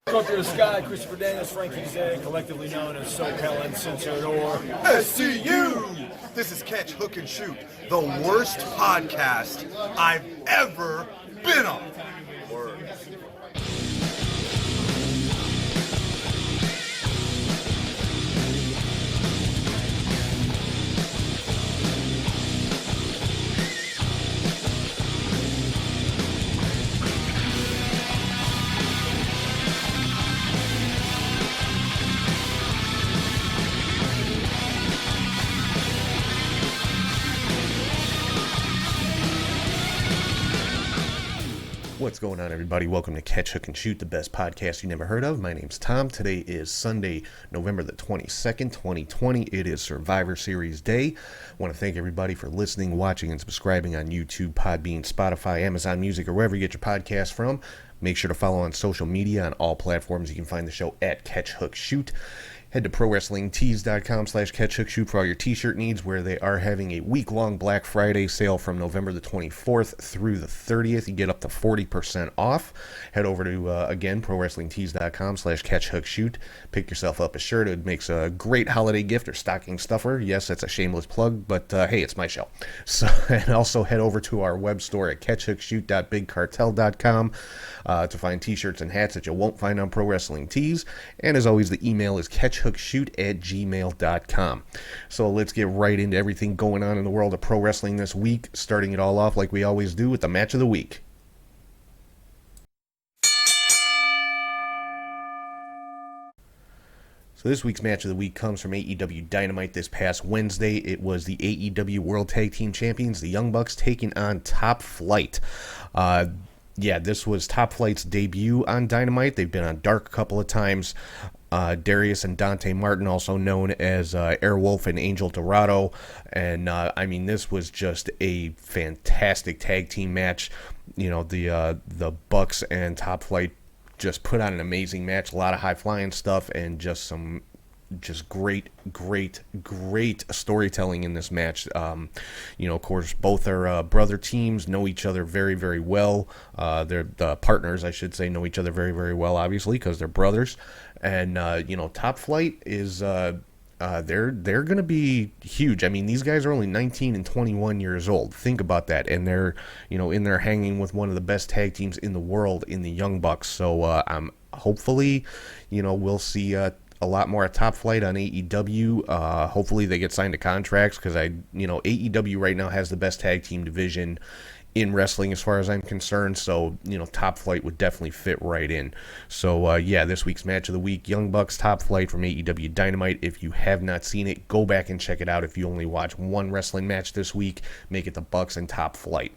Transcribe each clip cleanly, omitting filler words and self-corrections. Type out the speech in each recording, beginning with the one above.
Scorpio Sky, Christopher Daniels, Frankie Zay, collectively known as SoCal Uncensored or SCU! This is Catch, Hook, and Shoot, the worst podcast I've ever been on. Word. What's going on, everybody? Welcome to Catch, Hook, and Shoot, the best podcast you never heard of. My name's Tom. Today is Sunday, November the 22nd, 2020. It is Survivor Series Day. I want to thank everybody for listening, watching, and subscribing on YouTube, Podbean, Spotify, Amazon Music, or wherever you get your podcasts from. Make sure to follow on social media on all platforms. You can find the show at Catch, Hook, Shoot. Head to ProWrestlingTees.com/CatchHookShoot for all your t-shirt needs, where they are having a week-long Black Friday sale from November the 24th through the 30th. You get up to 40% off. Head over to, again, ProWrestlingTees.com/CatchHookShoot. Pick yourself up a shirt. It makes a great holiday gift or stocking stuffer. Yes, that's a shameless plug, but hey, it's my show. So, and also head over to our web store at CatchHookShoot.BigCartel.com to find t-shirts and hats that you won't find on Pro Wrestling Tees. And as always, the email is catchhookshoot@gmail.com. So let's get right into everything going on in the world of pro wrestling this week, starting it all off like we always do with the match of the week. So this week's match of the week comes from AEW Dynamite this past Wednesday. It was the AEW World Tag Team Champions, the Young Bucks, taking on Top Flight. This was Top Flight's debut on Dynamite. They've been on Dark a couple of times. Darius and Dante Martin, also known as Airwolf and Angel Dorado. And, this was just a fantastic tag team match. You know, the Bucks and Top Flight just put on an amazing match. A lot of high-flying stuff and just great storytelling in this match. Of course, both are brother teams, know each other very, very well. They're the partners, I should say, know each other very, very well, obviously, because they're brothers. And, Top Flight is, they're going to be huge. I mean, these guys are only 19 and 21 years old. Think about that. And they're, in there hanging with one of the best tag teams in the world in the Young Bucks. So, hopefully, we'll see, a lot more at Top Flight on AEW. Hopefully they get signed to contracts, because AEW right now has the best tag team division in wrestling as far as I'm concerned. So, Top Flight would definitely fit right in. So, this week's match of the week, Young Bucks, Top Flight from AEW Dynamite. If you have not seen it, go back and check it out. If you only watch one wrestling match this week, make it the Bucks and Top Flight.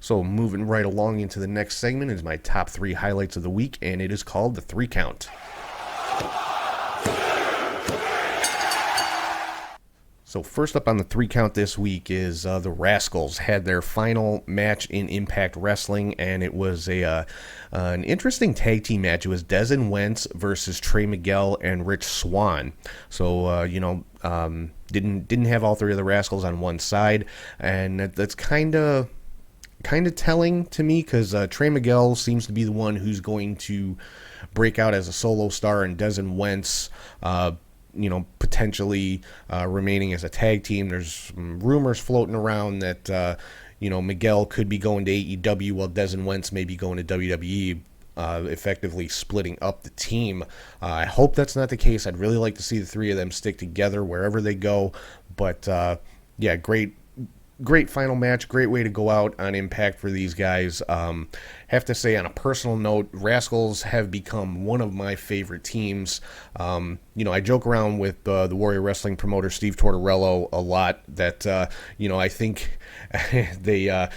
So, moving right along into the next segment is my top 3 highlights of the week, and it is called the 3 Count. So first up on the 3 Count this week is the Rascals had their final match in Impact Wrestling, and it was an interesting tag team match. It was Dez and Wentz versus Trey Miguel and Rich Swann. So didn't have all 3 of the Rascals on one side, and that's kind of telling to me, because Trey Miguel seems to be the one who's going to break out as a solo star, and Dez and Wentz potentially remaining as a tag team. There's some rumors floating around that, Miguel could be going to AEW while Dez and Wentz may be going to WWE, effectively splitting up the team. I hope that's not the case. I'd really like to see the 3 of them stick together wherever they go. But, great final match, great way to go out on Impact for these guys. Have to say, on a personal note, Rascals have become one of my favorite teams. I joke around with the Warrior Wrestling promoter Steve Tortorello a lot that, I think they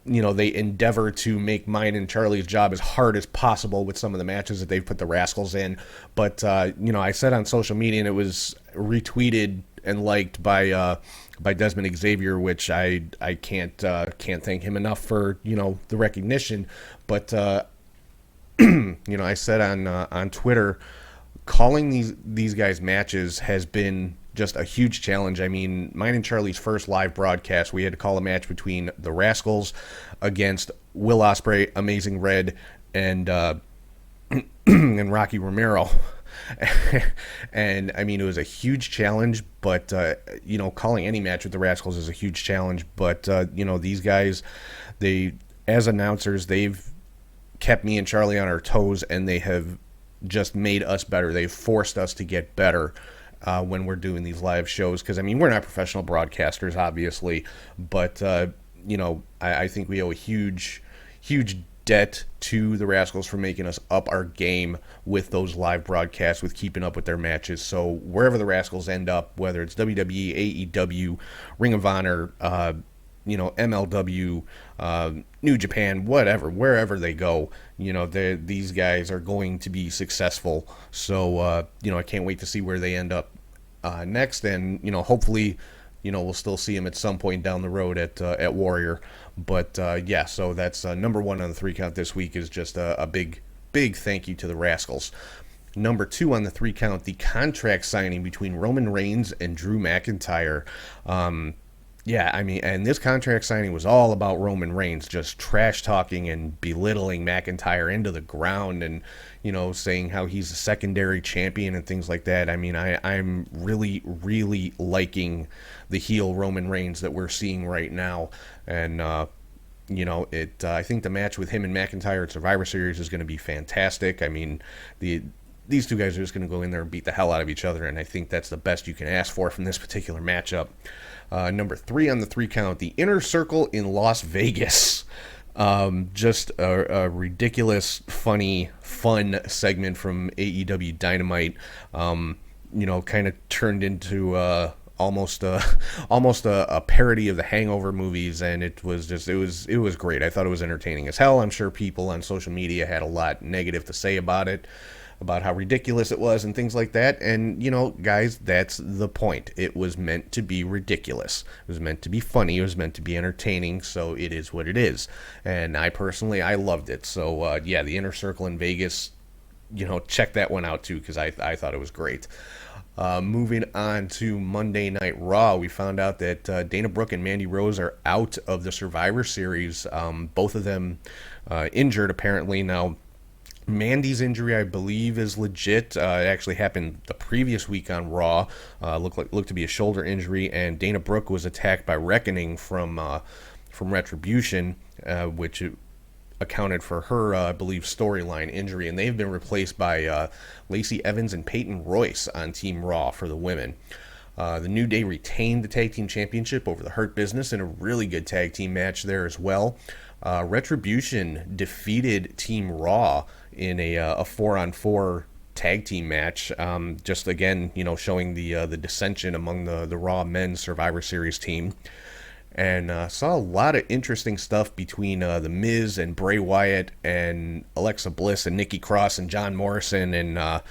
endeavor to make mine and Charlie's job as hard as possible with some of the matches that they've put the Rascals in. But, I said on social media, and it was retweeted and liked by Desmond Xavier, which I can't thank him enough for the recognition. But I said on Twitter, calling these guys matches has been just a huge challenge. I mean, mine and Charlie's first live broadcast, we had to call a match between the Rascals against Will Ospreay, Amazing Red, and and Rocky Romero. And I mean, it was a huge challenge, but calling any match with the Rascals is a huge challenge. But these guys, as announcers, they've kept me and Charlie on our toes, and they have just made us better. They've forced us to get better when we're doing these live shows, because I mean, we're not professional broadcasters, obviously, but I think we owe a huge debt to the Rascals for making us up our game with those live broadcasts, with keeping up with their matches. So wherever the Rascals end up, whether it's WWE, AEW, Ring of Honor, MLW, New Japan, whatever, wherever they go, these guys are going to be successful. So, I can't wait to see where they end up next. And, hopefully, we'll still see them at some point down the road at Warrior. But, so that's number one on the 3 count this week, is just a big thank you to the Rascals. Number 2 on the 3 count, the contract signing between Roman Reigns and Drew McIntyre. And this contract signing was all about Roman Reigns just trash talking and belittling McIntyre into the ground, and saying how he's a secondary champion and things like that. I mean, I'm really, really liking the heel Roman Reigns that we're seeing right now, and I think the match with him and McIntyre at Survivor Series is going to be fantastic. I mean, these two guys are just going to go in there and beat the hell out of each other, and I think that's the best you can ask for from this particular matchup. Number 3 on the 3 count, the Inner Circle in Las Vegas. Just a ridiculous, funny, fun segment from AEW Dynamite. Kind of turned into almost a parody of the Hangover movies, and it was great. I thought it was entertaining as hell. I'm sure people on social media had a lot negative to say about it, about how ridiculous it was and things like that. And, guys, that's the point. It was meant to be ridiculous. It was meant to be funny. It was meant to be entertaining. So it is what it is. And I loved it. So, the Inner Circle in Vegas, check that one out too, because I thought it was great. Moving on to Monday Night Raw, we found out that Dana Brooke and Mandy Rose are out of the Survivor Series. Both of them injured, apparently. Now, Mandy's injury, I believe, is legit. It actually happened the previous week on Raw. Looked to be a shoulder injury, and Dana Brooke was attacked by Reckoning from Retribution, which accounted for her, I believe, storyline injury, and they've been replaced by Lacey Evans and Peyton Royce on Team Raw for the women. The New Day retained the Tag Team Championship over the Hurt Business in a really good tag team match there as well. Retribution defeated Team Raw in a 4-on-4 tag team match. Just again, showing the dissension among the Raw men's Survivor Series team. And saw a lot of interesting stuff between The Miz and Bray Wyatt and Alexa Bliss and Nikki Cross and John Morrison. And it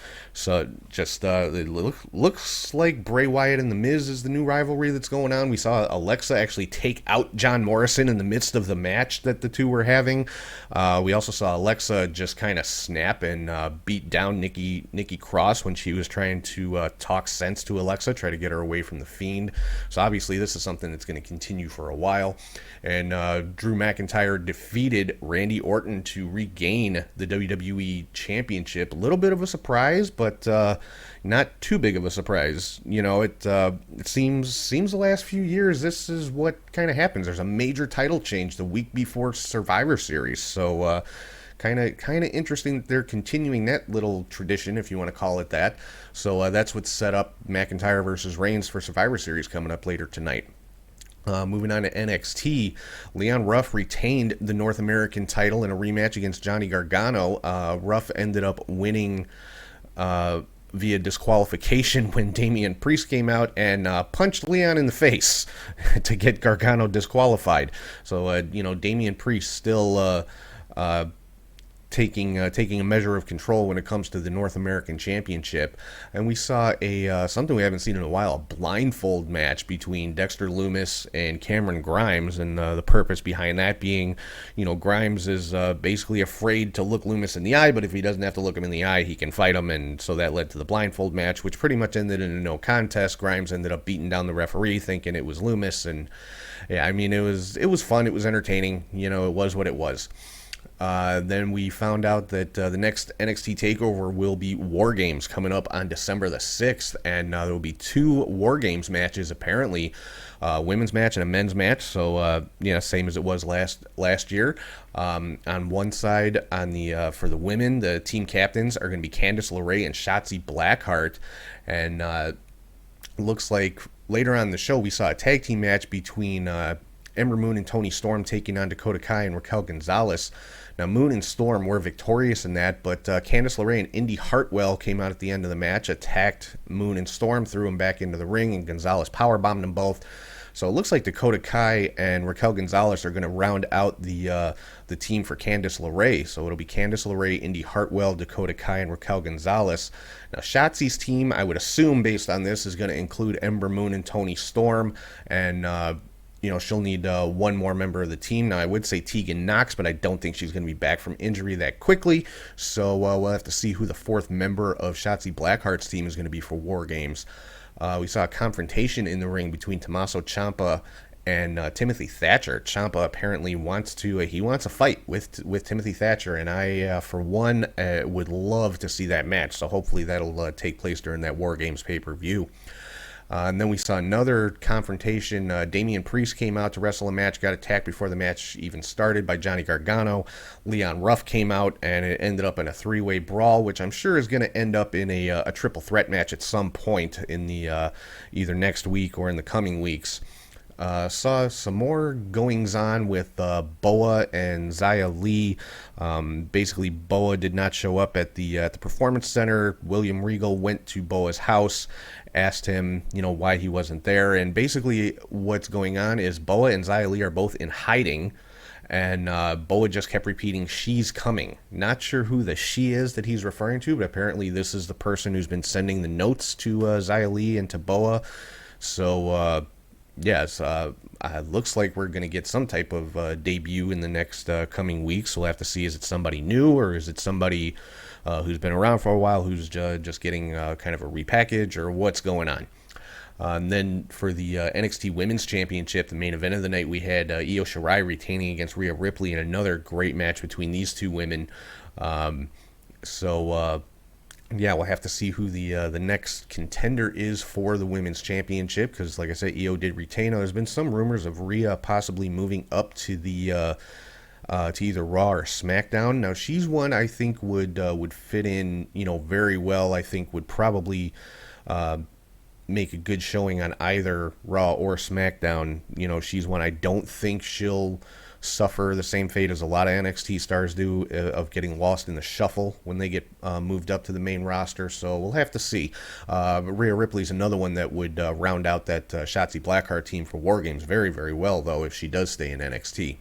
looks like Bray Wyatt and The Miz is the new rivalry that's going on. We saw Alexa actually take out John Morrison in the midst of the match that the two were having. We also saw Alexa just kind of snap and beat down Nikki Cross when she was trying to talk sense to Alexa, try to get her away from the Fiend. So obviously this is something that's going to continue for a while. And Drew McIntyre defeated Randy Orton to regain the WWE Championship. A little bit of a surprise, but not too big of a surprise. It seems the last few years this is what kind of happens. There's a major title change the week before Survivor Series, so kind of interesting that they're continuing that little tradition, if you want to call it that. So that's what set up McIntyre versus Reigns for Survivor Series coming up later tonight. Moving on to NXT, Leon Ruff retained the North American title in a rematch against Johnny Gargano. Ruff ended up winning via disqualification when Damian Priest came out and punched Leon in the face to get Gargano disqualified. So, Damian Priest still taking a measure of control when it comes to the North American Championship. And we saw something we haven't seen in a while, a blindfold match between Dexter Lumis and Cameron Grimes, and the purpose behind that being, Grimes is basically afraid to look Lumis in the eye, but if he doesn't have to look him in the eye, he can fight him, and so that led to the blindfold match, which pretty much ended in a no contest. Grimes ended up beating down the referee, thinking it was Lumis, and it was fun, it was entertaining, it was what it was. Then we found out that the next NXT TakeOver will be War Games coming up on December the 6th, and there will be 2 War Games matches apparently, women's match and a men's match. So same as it was last year. On one side, on the for the women, the team captains are going to be Candice LeRae and Shotzi Blackheart, and looks like later on in the show we saw a tag team match between Ember Moon and Toni Storm taking on Dakota Kai and Raquel Gonzalez. Now, Moon and Storm were victorious in that, but Candice LeRae and Indy Hartwell came out at the end of the match, attacked Moon and Storm, threw them back into the ring, and Gonzalez powerbombed them both. So it looks like Dakota Kai and Raquel Gonzalez are going to round out the team for Candice LeRae. So it'll be Candice LeRae, Indy Hartwell, Dakota Kai, and Raquel Gonzalez. Now, Shotzi's team, I would assume, based on this, is going to include Ember Moon and Toni Storm, and she'll need one more member of the team. Now, I would say Tegan Knox, but I don't think she's going to be back from injury that quickly. So we'll have to see who the 4th member of Shotzi Blackheart's team is going to be for War Games. We saw a confrontation in the ring between Tommaso Ciampa and Timothy Thatcher. Ciampa apparently wants a fight with Timothy Thatcher, and I, for one, would love to see that match. So hopefully that'll take place during that War Games pay-per-view. And then we saw another confrontation. Damian Priest came out to wrestle a match, got attacked before the match even started by Johnny Gargano. Leon Ruff came out, and it ended up in a 3-way brawl, which I'm sure is going to end up in a triple threat match at some point in the either next week or in the coming weeks. Saw some more goings on with Boa and Xia Li. Basically, Boa did not show up at the Performance Center. William Regal went to Boa's house, asked him, why he wasn't there. And basically, what's going on is Boa and Xia Li are both in hiding. And Boa just kept repeating, "She's coming." Not sure who the she is that he's referring to, but apparently this is the person who's been sending the notes to Xia Li and to Boa. So, yes, looks like we're going to get some type of debut in the next coming weeks. We'll have to see, is it somebody new or is it somebody who's been around for a while who's just getting kind of a repackage, or what's going on. And then for the NXT Women's Championship, the main event of the night, we had Io Shirai retaining against Rhea Ripley in another great match between these two women. We'll have to see who the next contender is for the Women's Championship, because, like I said, Io did retain. There's been some rumors of Rhea possibly moving up to the to either Raw or SmackDown. Now, she's one I think would fit in, very well. I think would probably make a good showing on either Raw or SmackDown. She's one I don't think she'll suffer the same fate as a lot of NXT stars do, of getting lost in the shuffle when they get moved up to the main roster. So we'll have to see. Rhea Ripley's another one that would round out that Shotzi Blackheart team for War Games very, very well, though, if she does stay in NXT.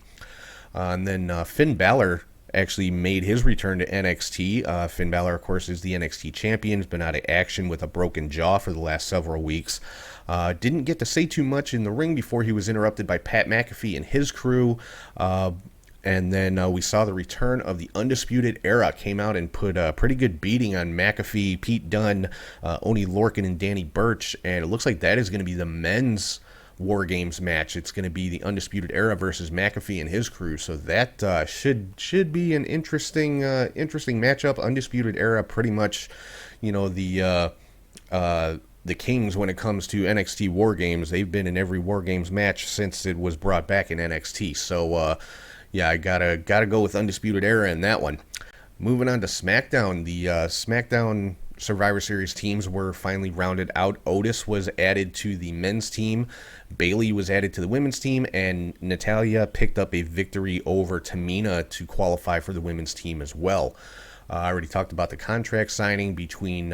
And then Finn Balor actually made his return to NXT. Finn Balor, of course, is the NXT champion. Has been out of action with a broken jaw for the last several weeks. Didn't get to say too much in the ring before he was interrupted by Pat McAfee and his crew. And then we saw the return of the Undisputed Era. Came out and put a pretty good beating on McAfee, Pete Dunne, Oney Lorcan, and Danny Burch. And it looks like that is going to be the men's War Games match. It's going to be the Undisputed Era versus McAfee and his crew. So that should be an interesting matchup. Undisputed Era, pretty much, the kings when it comes to NXT War Games. They've been in every War Games match since it was brought back in NXT. So I gotta go with Undisputed Era in that one. Moving on to SmackDown, the SmackDown Survivor Series teams were finally rounded out. Otis was added to the men's team, Bayley was added to the women's team, and Natalya picked up a victory over Tamina to qualify for the women's team as well. I already talked about the contract signing between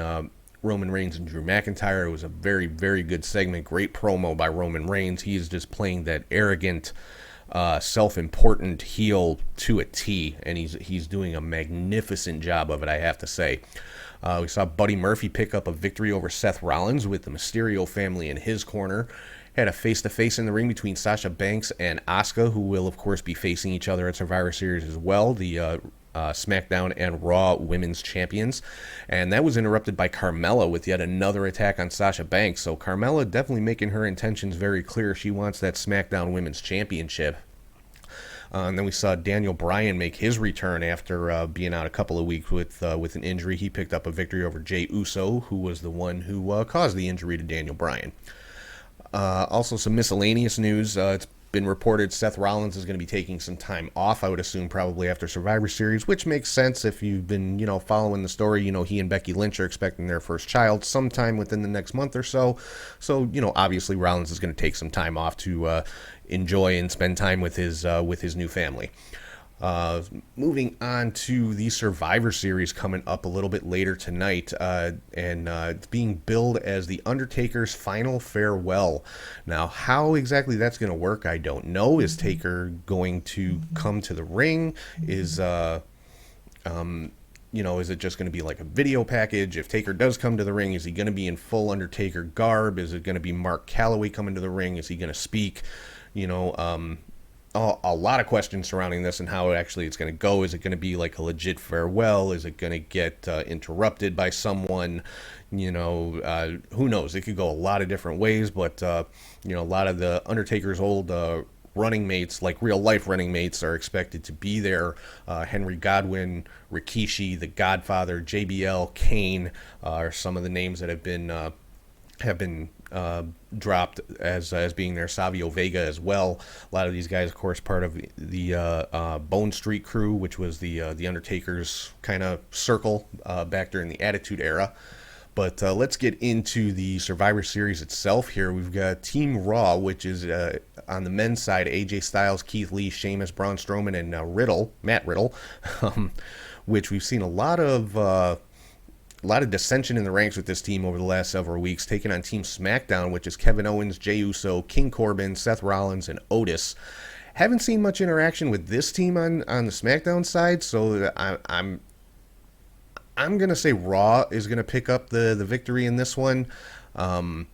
Roman Reigns and Drew McIntyre. It was a very, very good segment. Great promo by Roman Reigns. He is just playing that arrogant, self-important heel to a T, and he's doing a magnificent job of it, I have to say. We saw Buddy Murphy pick up a victory over Seth Rollins with the Mysterio family in his corner. Had a face-to-face in the ring between Sasha Banks and Asuka, who will, of course, be facing each other at Survivor Series as well, the SmackDown and Raw Women's Champions. And that was interrupted by Carmella with yet another attack on Sasha Banks. So Carmella definitely making her intentions very clear. She wants that SmackDown Women's Championship. And then we saw Daniel Bryan make his return after being out a couple of weeks with an injury. He picked up a victory over Jey Uso, who was the one who caused the injury to Daniel Bryan. Also, some miscellaneous news. It's been reported Seth Rollins is going to be taking some time off, I would assume probably after Survivor Series, which makes sense if you've been, following the story. He and Becky Lynch are expecting their first child sometime within the next month or so. So, obviously Rollins is going to take some time off to enjoy and spend time with his new family. Moving on to the Survivor Series coming up a little bit later tonight, and it's being billed as The Undertaker's Final Farewell. Now, how exactly that's going to work, I don't know. Is Taker going to come to the ring? Is it just going to be like a video package? If Taker does come to the ring, is he going to be in full Undertaker garb? Is it going to be Mark Calloway coming to the ring? Is he going to speak? A lot of questions surrounding this and how it's going to go. Is it going to be like a legit farewell? Is it going to get interrupted by someone? Who knows? It could go a lot of different ways, but a lot of the Undertaker's old running mates, like real life running mates, are expected to be there. Henry Godwinn, Rikishi, The Godfather, JBL, Kane are some of the names that have been dropped as being there. Savio Vega as well. A lot of these guys, of course, part of the Bone Street crew, which was the Undertaker's kind of circle back during the Attitude Era. But let's get into the Survivor Series itself here. We've got Team Raw, which is on the men's side, AJ Styles, Keith Lee, Sheamus, Braun Strowman, and Matt Riddle, which we've seen a lot of dissension in the ranks with this team over the last several weeks, taking on Team Smackdown, which is Kevin Owens, Jey Uso, King Corbin, Seth Rollins, and Otis. Haven't seen much interaction with this team on the Smackdown side, so I'm going to say Raw is going to pick up the victory in this one. I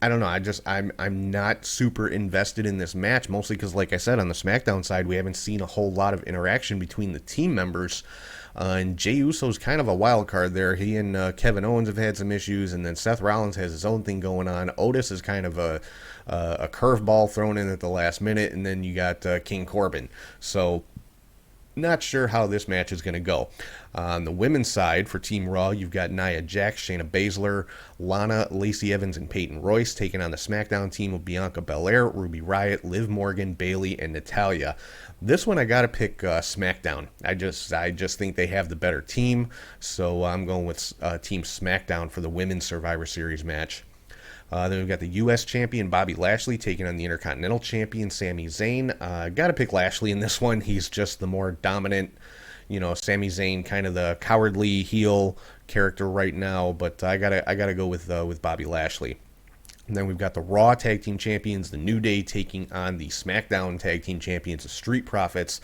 don't know. I'm not super invested in this match, mostly because, like I said, on the SmackDown side, we haven't seen a whole lot of interaction between the team members. And Jey Uso's kind of a wild card there. He and Kevin Owens have had some issues, and then Seth Rollins has his own thing going on. Otis is kind of a curveball thrown in at the last minute, and then you got King Corbin. So not sure how this match is going to go. On the women's side, for Team Raw, you've got Nia Jax, Shayna Baszler, Lana, Lacey Evans, and Peyton Royce taking on the SmackDown team of Bianca Belair, Ruby Riott, Liv Morgan, Bayley, and Natalya. This one I got to pick SmackDown. I just think they have the better team, so I'm going with Team SmackDown for the women's Survivor Series match. Then we've got the U.S. champion Bobby Lashley taking on the Intercontinental champion Sami Zayn. Got to pick Lashley in this one. He's just the more dominant, Sami Zayn, kind of the cowardly heel character right now. But I gotta go with Bobby Lashley. And then we've got the Raw Tag Team Champions, the New Day, taking on the SmackDown Tag Team Champions, the Street Profits.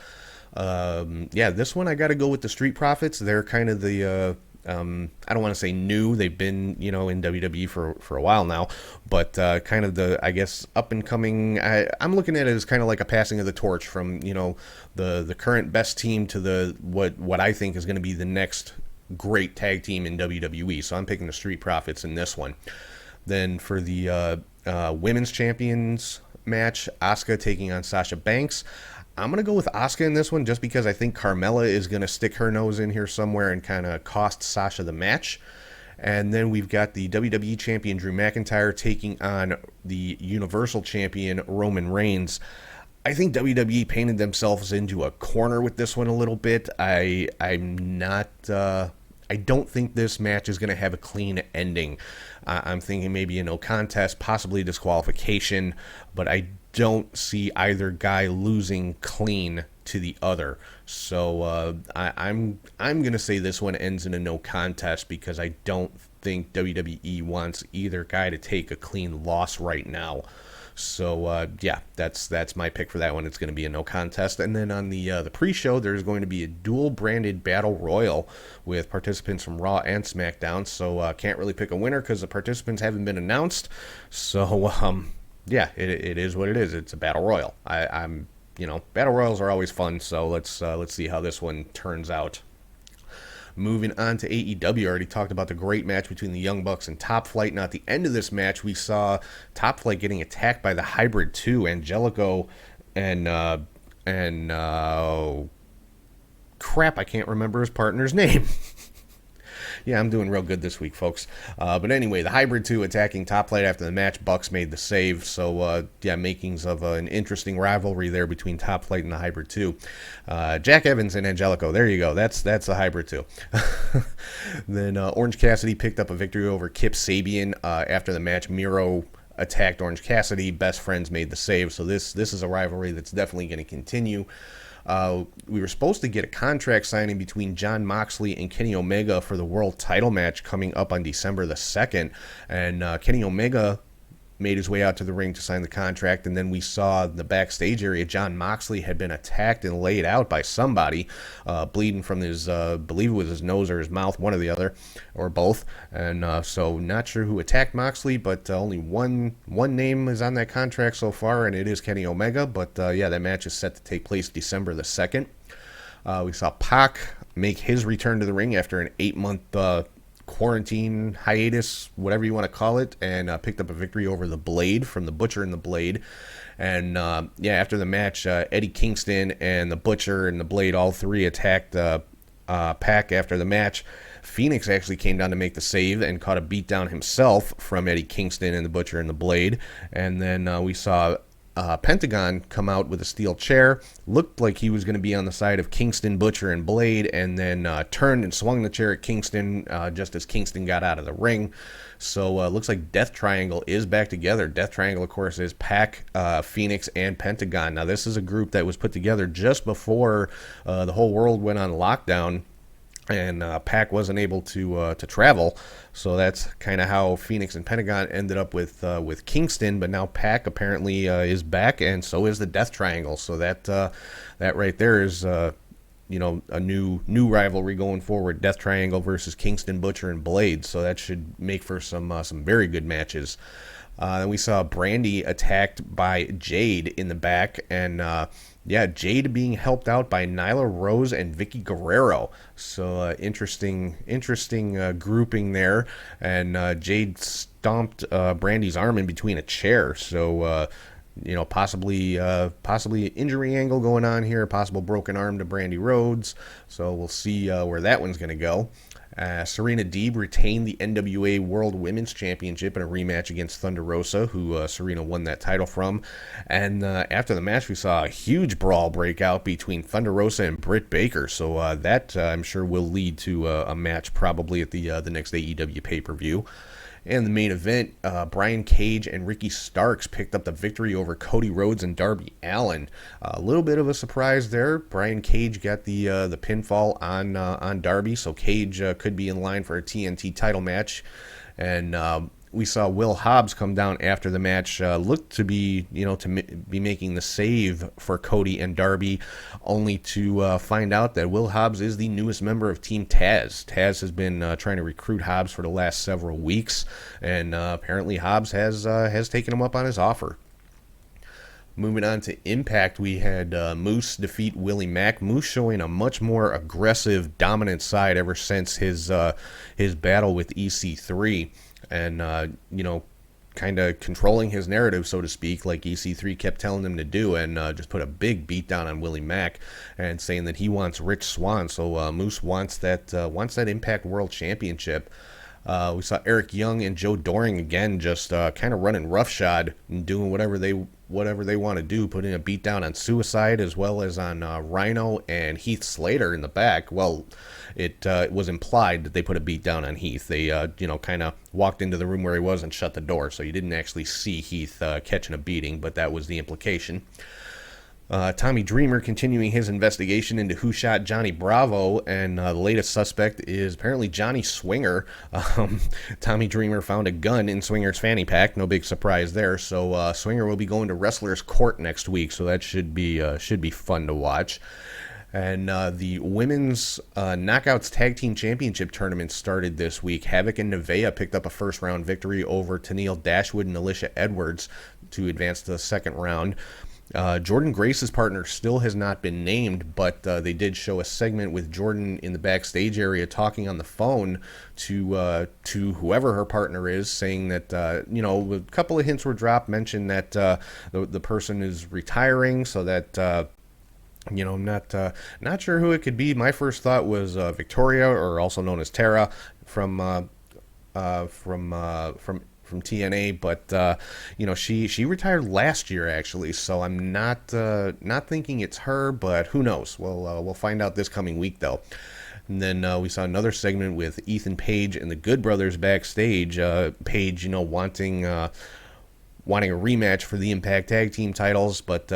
This one I got to go with the Street Profits. They're kind of the I don't want to say new. They've been, in WWE for a while now, but kind of the, I guess, up and coming. I'm looking at it as kind of like a passing of the torch from, the current best team to the what I think is going to be the next great tag team in WWE. So I'm picking the Street Profits in this one. Then for the women's champions match, Asuka taking on Sasha Banks. I'm going to go with Asuka in this one just because I think Carmella is going to stick her nose in here somewhere and kind of cost Sasha the match. And then we've got the WWE Champion Drew McIntyre taking on the Universal Champion Roman Reigns. I think WWE painted themselves into a corner with this one a little bit. I don't think this match is going to have a clean ending. I'm thinking maybe a no contest, possibly disqualification, but I don't see either guy losing clean to the other. So I'm going to say this one ends in a no contest because I don't think WWE wants either guy to take a clean loss right now. So that's my pick for that one. It's going to be a no contest. And then on the pre-show, there's going to be a dual branded battle royal with participants from Raw and SmackDown. So can't really pick a winner because the participants haven't been announced. So it is what it is. It's a battle royal. I'm battle royals are always fun. So let's see how this one turns out. Moving on to AEW, I already talked about the great match between the Young Bucks and Top Flight. Now, at the end of this match, we saw Top Flight getting attacked by the Hybrid 2, Angelico and crap, I can't remember his partner's name. Yeah, I'm doing real good this week, folks. But anyway, the Hybrid 2 attacking Top Flight after the match. Bucks made the save. So, makings of an interesting rivalry there between Top Flight and the Hybrid 2. Jack Evans and Angelico. There you go. That's the Hybrid 2. Then Orange Cassidy picked up a victory over Kip Sabian after the match. Miro attacked Orange Cassidy. Best friends made the save. So this is a rivalry that's definitely going to continue. We were supposed to get a contract signing between Jon Moxley and Kenny Omega for the world title match coming up on December the 2nd. And Kenny Omega made his way out to the ring to sign the contract. And then we saw in the backstage area, Jon Moxley had been attacked and laid out by somebody, bleeding from his, believe it was his nose or his mouth, one or the other, or both. And so not sure who attacked Moxley, but only one name is on that contract so far, and it is Kenny Omega. But that match is set to take place December the 2nd. We saw Pac make his return to the ring after an 8-month quarantine hiatus, whatever you want to call it, and picked up a victory over the Blade from the Butcher and the Blade. And after the match, Eddie Kingston and the Butcher and the Blade, all three attacked Pac after the match. Phoenix actually came down to make the save and caught a beatdown himself from Eddie Kingston and the Butcher and the Blade. And then we saw Pentagon come out with a steel chair. Looked like he was going to be on the side of Kingston, Butcher, and Blade, and then turned and swung the chair at Kingston just as Kingston got out of the ring. So looks like Death Triangle is back together. Death Triangle, of course, is Pac, Phoenix, and Pentagon. Now, this is a group that was put together just before the whole world went on lockdown, and Pac wasn't able to travel, so that's kind of how Phoenix and Pentagon ended up with Kingston. But now Pac apparently is back, and so is the Death Triangle. So that right there is a new rivalry going forward. Death Triangle versus Kingston, Butcher, and Blade. So that should make for some very good matches. Then we saw Brandy attacked by Jade in the back, and Jade being helped out by Nyla Rose and Vicky Guerrero. So interesting grouping there. And Jade stomped Brandy's arm in between a chair. So possibly an injury angle going on here. Possible broken arm to Brandy Rhodes. So we'll see where that one's going to go. Serena Deeb retained the NWA World Women's Championship in a rematch against Thunder Rosa, who Serena won that title from. And after the match, we saw a huge brawl break out between Thunder Rosa and Britt Baker. So that I'm sure will lead to a match probably at the next AEW pay-per-view. And the main event, Brian Cage and Ricky Starks picked up the victory over Cody Rhodes and Darby Allin. A little bit of a surprise there. Brian Cage got the pinfall on Darby, so Cage could be in line for a TNT title match. And we saw Will Hobbs come down after the match, looked to be making the save for Cody and Darby, only to find out that Will Hobbs is the newest member of Team Taz. Taz has been trying to recruit Hobbs for the last several weeks, and apparently Hobbs has taken him up on his offer. Moving on to Impact, we had Moose defeat Willie Mack. Moose showing a much more aggressive, dominant side ever since his battle with EC3. And, kind of controlling his narrative, so to speak, like EC3 kept telling him to do, and just put a big beat down on Willie Mack and saying that he wants Rich Swann. So Moose wants that Impact World Championship. We saw Eric Young and Joe Doring again just kind of running roughshod and doing whatever they want to do, putting a beat down on Suicide as well as on Rhino and Heath Slater in the back. Well, it was implied that they put a beat down on Heath. They kind of walked into the room where he was and shut the door, so you didn't actually see Heath catching a beating, but that was the implication. Tommy Dreamer continuing his investigation into who shot Johnny Bravo, and the latest suspect is apparently Johnny Swinger. Tommy Dreamer found a gun in Swinger's fanny pack. No big surprise there. So Swinger will be going to Wrestlers Court next week, so that should be fun to watch. And the Women's Knockouts Tag Team Championship Tournament started this week. Havoc and Nevaeh picked up a first-round victory over Tennille Dashwood and Alicia Edwards to advance to the second round. Jordan Grace's partner still has not been named, but they did show a segment with Jordan in the backstage area talking on the phone to whoever her partner is, saying that a couple of hints were dropped, mentioned that the person is retiring, so that not sure who it could be. My first thought was Victoria, or also known as Tara, from TNA, but she retired last year actually, so I'm not thinking it's her, but who knows? We'll find out this coming week though. And then we saw another segment with Ethan Page and the Good Brothers backstage. Page, wanting a rematch for the Impact Tag Team titles, but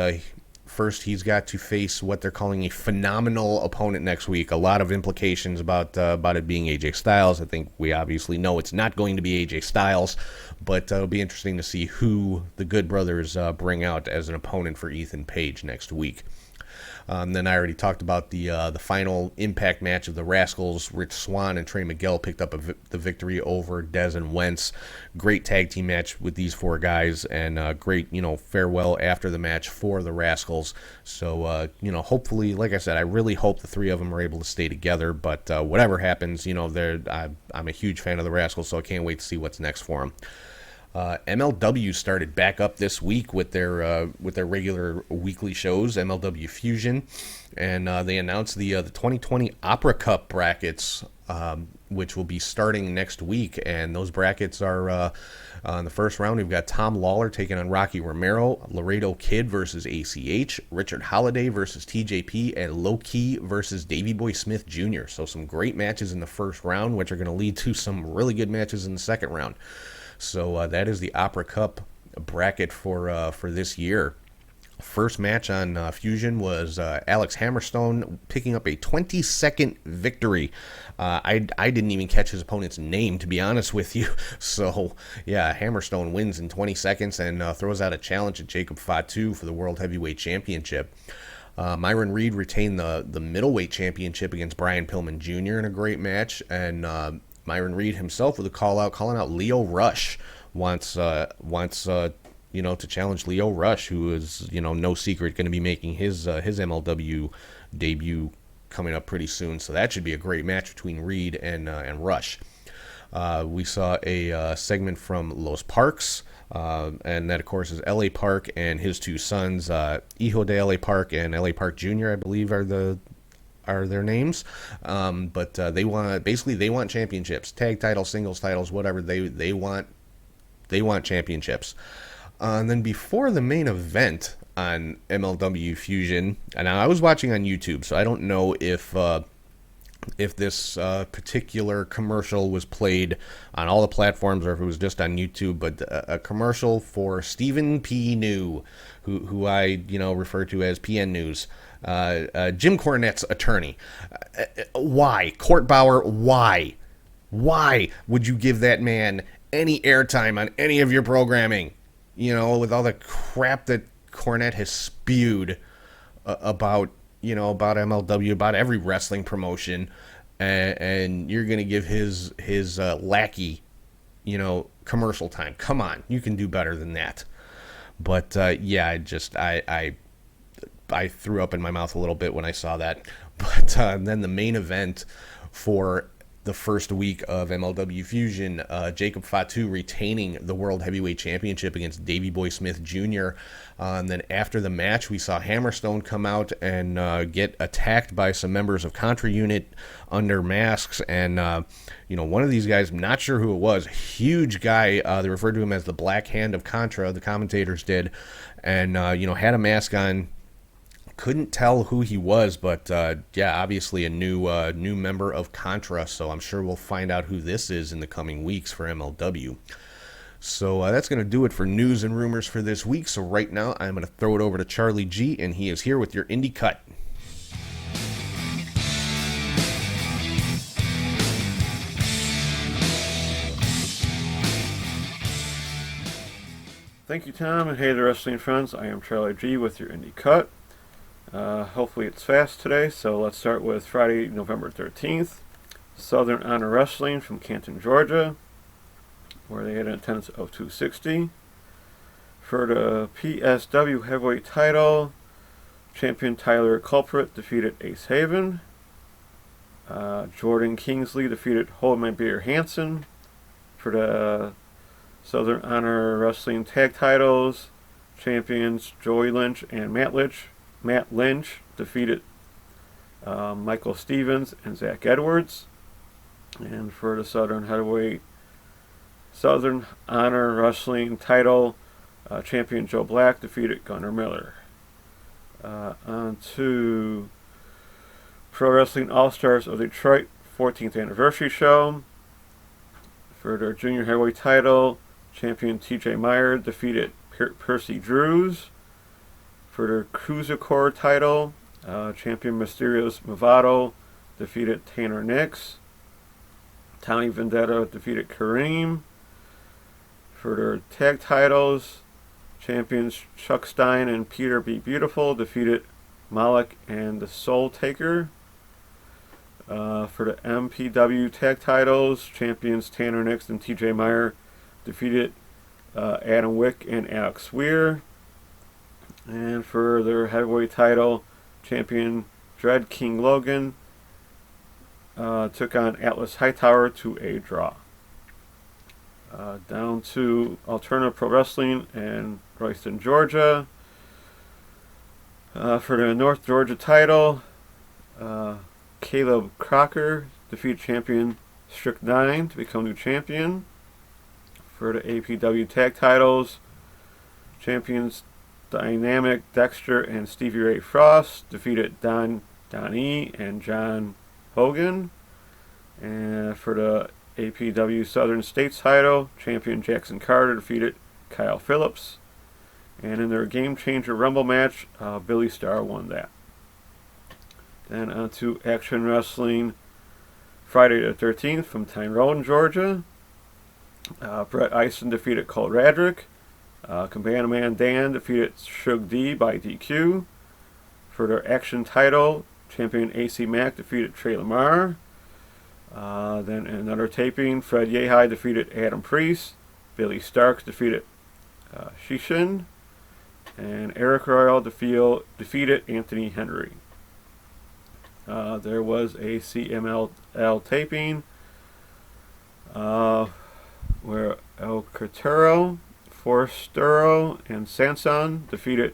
first he's got to face what they're calling a phenomenal opponent next week. A lot of implications about it being AJ Styles. I think we obviously know it's not going to be AJ Styles, but it'll be interesting to see who the Good Brothers bring out as an opponent for Ethan Page next week. Then I already talked about the final Impact match of the Rascals. Rich Swann and Trey Miguel picked up the victory over Dez and Wentz. Great tag team match with these four guys, and great farewell after the match for the Rascals. So hopefully, like I said, I really hope the three of them are able to stay together. But whatever happens, I'm a huge fan of the Rascals, so I can't wait to see what's next for them. MLW started back up this week with their regular weekly shows, MLW Fusion, and they announced the 2020 Opera Cup brackets, which will be starting next week. And those brackets are in the first round, we've got Tom Lawler taking on Rocky Romero, Laredo Kid versus ACH, Richard Holiday versus TJP, and Low Key versus Davey Boy Smith Jr. So some great matches in the first round, which are going to lead to some really good matches in the second round. So that is the Opera Cup bracket for this year. First match on Fusion was Alex Hammerstone picking up a 20-second victory. I didn't even catch his opponent's name, to be honest with you. So, yeah, Hammerstone wins in 20 seconds and throws out a challenge at Jacob Fatu for the World Heavyweight Championship. Myron Reed retained the middleweight championship against Brian Pillman Jr. in a great match, and Myron Reed himself with a calling out Leo Rush. Wants to challenge Leo Rush, who is no secret going to be making his MLW debut coming up pretty soon. So that should be a great match between Reed and Rush. We saw a segment from Los Parks, and that of course is L.A. Park and his two sons, Hijo de L.A. Park and L.A. Park Jr. I believe are their names, but they want championships, tag titles, singles titles, whatever. They want championships. And then before the main event on MLW Fusion, and I was watching on YouTube, so I don't know if this particular commercial was played on all the platforms or if it was just on YouTube, but a commercial for Stephen P. New, who I refer to as PN News. Jim Cornette's attorney. Why? Court Bauer, why? Why would you give that man any airtime on any of your programming? With all the crap that Cornette has spewed about MLW, about every wrestling promotion, and you're going to give his lackey, commercial time. Come on, you can do better than that. But I threw up in my mouth a little bit when I saw that. But then the main event for the first week of MLW Fusion, Jacob Fatu retaining the World Heavyweight Championship against Davey Boy Smith Jr. And then after the match, we saw Hammerstone come out and get attacked by some members of Contra Unit under masks. And, one of these guys, I'm not sure who it was, huge guy, they referred to him as the Black Hand of Contra, the commentators did, and, had a mask on. Couldn't tell who he was, but obviously a new member of Contra, so I'm sure we'll find out who this is in the coming weeks for MLW. So that's going to do it for news and rumors for this week. So right now I'm going to throw it over to Charlie G, and he is here with your Indie Cut. Thank you, Tom, and hey there, wrestling friends. I am Charlie G with your Indie Cut. Hopefully it's fast today, so let's start with Friday, November 13th. Southern Honor Wrestling from Canton, Georgia, where they had an attendance of 260. For the PSW heavyweight title, champion Tyler Culprit defeated Ace Haven. Jordan Kingsley defeated Hold My Beer Hansen. For the Southern Honor Wrestling tag titles, champions Joey Lynch and Matt Lynch defeated Michael Stevens and Zach Edwards. And for the Southern Honor Wrestling title, champion Joe Black defeated Gunnar Miller. On to Pro Wrestling All-Stars of Detroit 14th Anniversary Show. For their junior heavyweight title, champion TJ Meyer defeated Percy Drews. For their Cruiser Core title, champion Mysterious Movado defeated Tanner Nix. Tommy Vendetta defeated Kareem. For their tag titles, champions Chuck Stein and Peter B. Beautiful defeated Malik and the Soul Taker. For the MPW tag titles, champions Tanner Nix and TJ Meyer defeated Adam Wick and Alex Weir. And for their heavyweight title, champion Dread King Logan took on Atlas Hightower to a draw. Down to Alternative Pro Wrestling in Royston, Georgia. For the North Georgia title, Caleb Crocker defeated champion Strychnine to become new champion. For the APW tag titles, champions Dynamic Dexter and Stevie Ray Frost defeated Donnie and John Hogan. And for the APW Southern States title, champion Jackson Carter defeated Kyle Phillips. And in their Game Changer Rumble match, Billy Starr won that. Then on to Action Wrestling Friday the 13th from Tyrone, Georgia. Brett Eisen defeated Cole Radrick. Cabana Man Dan defeated Shug D by DQ. For their Action title, champion AC Mack defeated Trey Lamar. Then in another taping, Fred Yehai defeated Adam Priest. Billy Starks defeated Shishin. And Eric Royal defeated Anthony Henry. There was a CMLL taping where El Cotero, Forstero, and Sanson defeated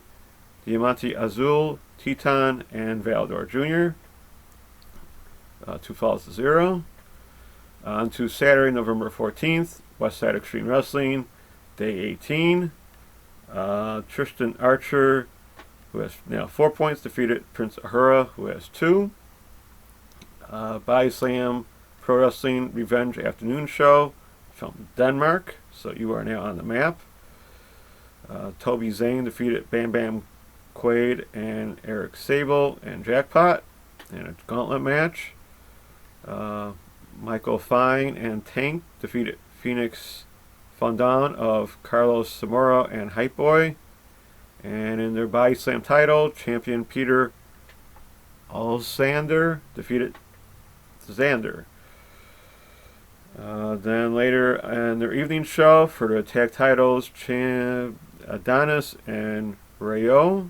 Diamante Azul, Titan, and Valdor Jr. 2 falls to 0. On to Saturday, November 14th, Westside Extreme Wrestling, Day 18. Tristan Archer, who has now 4 points, defeated Prince Ahura, who has 2. Body Slam Pro Wrestling Revenge Afternoon Show from Denmark, so you are now on the map. Toby Zane defeated Bam Bam Quaid and Eric Sable and Jackpot in a gauntlet match. Michael Fine and Tank defeated Phoenix Fondant of Carlos Zamora and Hype Boy. And in their Body Slam title, champion Peter Alexander defeated Xander. Then later in their evening show for the tag titles, Adonis and Rayo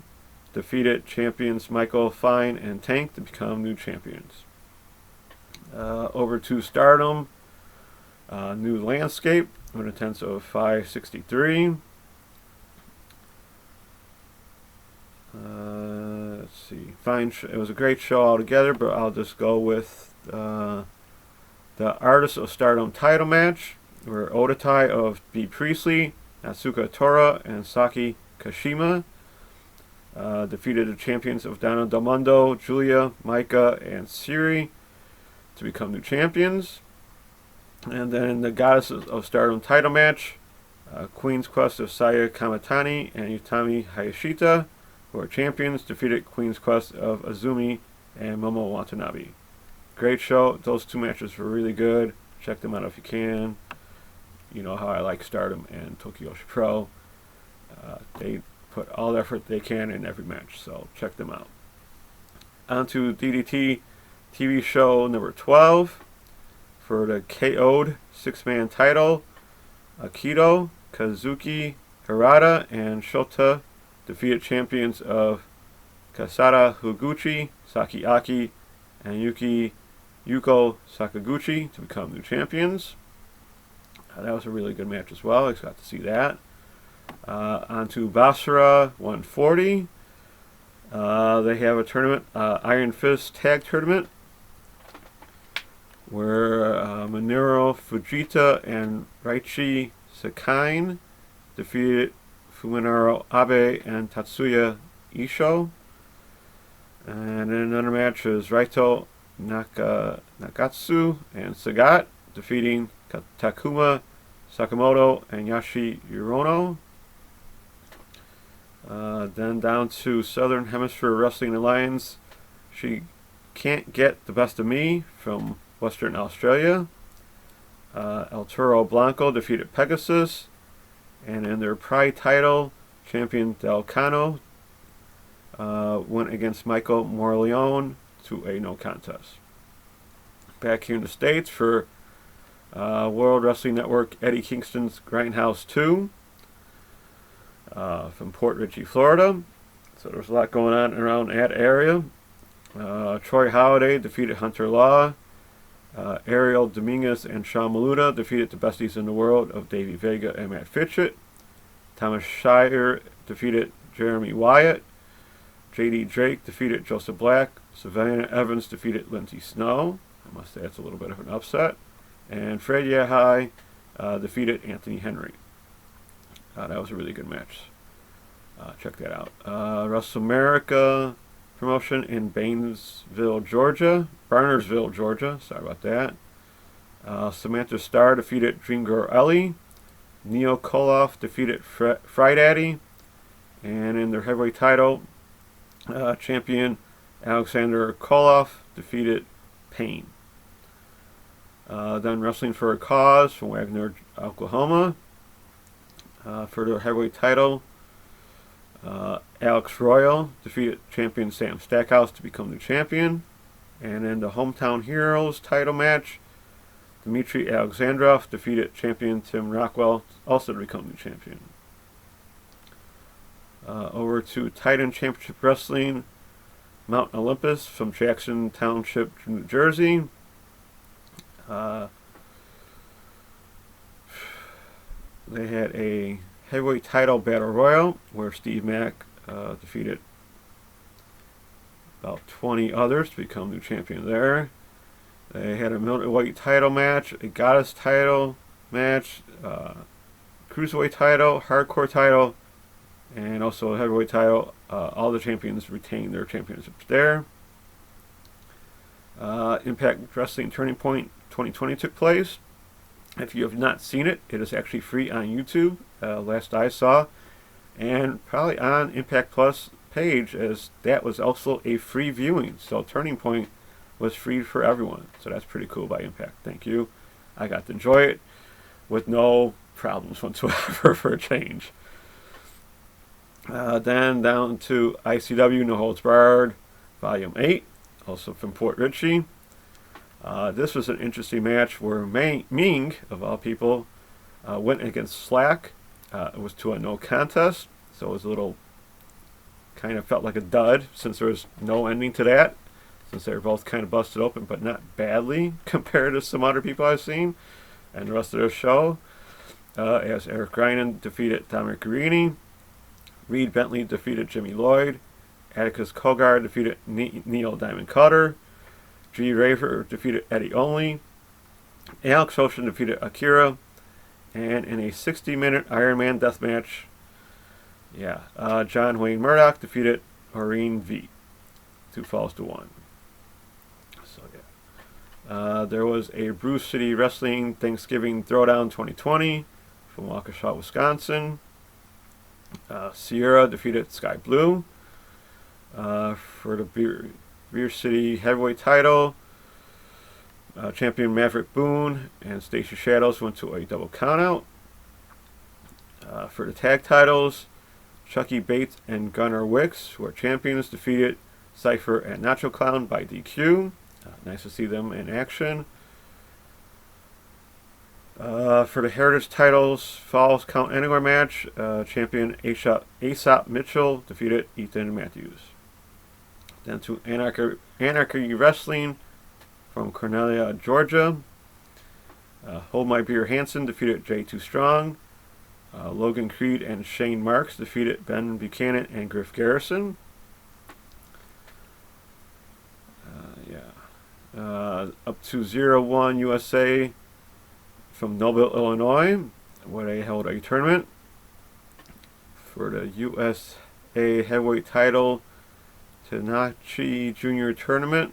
defeated champions Michael Fine and Tank to become new champions. Over to Stardom, New Landscape with attendance of 563. Let's see. Fine. It was a great show altogether, but I'll just go with the Artists of Stardom title match, where Odatai of B. Priestley, Natsuka Tora, and Saki Kashima defeated the champions of Donna Del Mundo, Julia, Micah, and Siri to become new champions. And then the Goddesses of Stardom title match, Queen's Quest of Saya Kamatani and Utami Hayashita, who are champions, defeated Queen's Quest of Azumi and Momo Watanabe. Great show. Those 2 matches were really good. Check them out if you can. You know how I like Stardom and Tokyo Pro. They put all the effort they can in every match, so check them out. On to DDT TV show number 12 for the KO'd 6-man title. Akito, Kazuki, Harada and Shota defeated champions of Kasada Higuchi, Saki Aki, and Yuko Sakaguchi to become new champions. That was a really good match as well. I got to see that. On to Basra 140. They have a tournament, Iron Fist Tag Tournament, where Minoru Fujita and Raichi Sakain defeated Fuminaro Abe and Tatsuya Isho. And then another match is Raito Nakatsu and Sagat defeating Takuma Sakamoto and Yashi Urono. Then down to Southern Hemisphere Wrestling Alliance. She Can't Get the Best of Me from Western Australia. El Toro Blanco defeated Pegasus. And in their Pride title, champion Del Cano went against Michael Morleone to a no contest. Back here in the States for World Wrestling Network, Eddie Kingston's Grindhouse 2 from Port Richey, Florida. So there's a lot going on around that area. Troy Holiday defeated Hunter Law. Ariel Dominguez and Sean Maluda defeated the besties in the world of Davey Vega and Matt Fitchett. Thomas Shire defeated Jeremy Wyatt. J.D. Drake defeated Joseph Black. Savannah Evans defeated Lindsay Snow. I must say that's a little bit of an upset. And Fred Yahai defeated Anthony Henry. That was a really good match. Check that out. Wrestle America promotion in Barnesville, Georgia. Sorry about that. Samantha Starr defeated Dream Girl Ellie. Neo Koloff defeated Fry Daddy. And in their heavyweight title, champion Alexander Koloff defeated Payne. Then Wrestling for a Cause from Wagner, Oklahoma. For their heavyweight title, Alex Royal defeated champion Sam Stackhouse to become the champion. And in the Hometown Heroes title match, Dmitry Alexandrov defeated champion Tim Rockwell also to become the champion. Over to Titan Championship Wrestling, Mount Olympus from Jackson Township, New Jersey. They had a heavyweight title battle royal where Steve Mack defeated about 20 others to become new champion there. They had a middleweight title match, a goddess title match, cruiserweight title, hardcore title, and also a heavyweight title. All the champions retained their championships there. Impact Wrestling Turning Point 2020 took place. If you have not seen it, it is actually free on YouTube, last I saw, and probably on Impact Plus page, as that was also a free viewing. So Turning Point was free for everyone. So that's pretty cool by Impact. Thank you. I got to enjoy it with no problems whatsoever for a change. Then down to ICW No Holds Barred, Volume 8, also from Port Richey. This was an interesting match where Ming, of all people, went against Slack. It was to a no contest, so it was a little, kind of felt like a dud since there was no ending to that, since they were both kind of busted open, but not badly compared to some other people I've seen and the rest of their show. As Eric Grinan defeated Dominic Guarini. Reed Bentley defeated Jimmy Lloyd. Atticus Cogar defeated Neil Diamond Cutter. G. Raver defeated Eddie Only. Alex Ocean defeated Akira. And in a 60-minute Iron Man death match, John Wayne Murdoch defeated Maureen V. 2 falls to 1. So there was a Bruce City Wrestling Thanksgiving Throwdown 2020 from Waukesha, Wisconsin. Sierra defeated Sky Blue. For the Beer City Heavyweight title, champion Maverick Boone and Stacia Shadows went to a double countout. For the tag titles, Chucky Bates and Gunnar Wicks, who are champions, defeated Cypher and Nacho Clown by DQ. Nice to see them in action. For the Heritage titles, Falls Count Anywhere match, champion Aesop Mitchell defeated Ethan Matthews. Then to Anarchy Wrestling from Cornelia, Georgia. Hold My Beer Hansen defeated Jay Too Strong. Logan Creed and Shane Marks defeated Ben Buchanan and Griff Garrison. Up to 0-1 USA from Noble, Illinois, where they held a tournament for the USA Heavyweight title Tenachi Junior Tournament.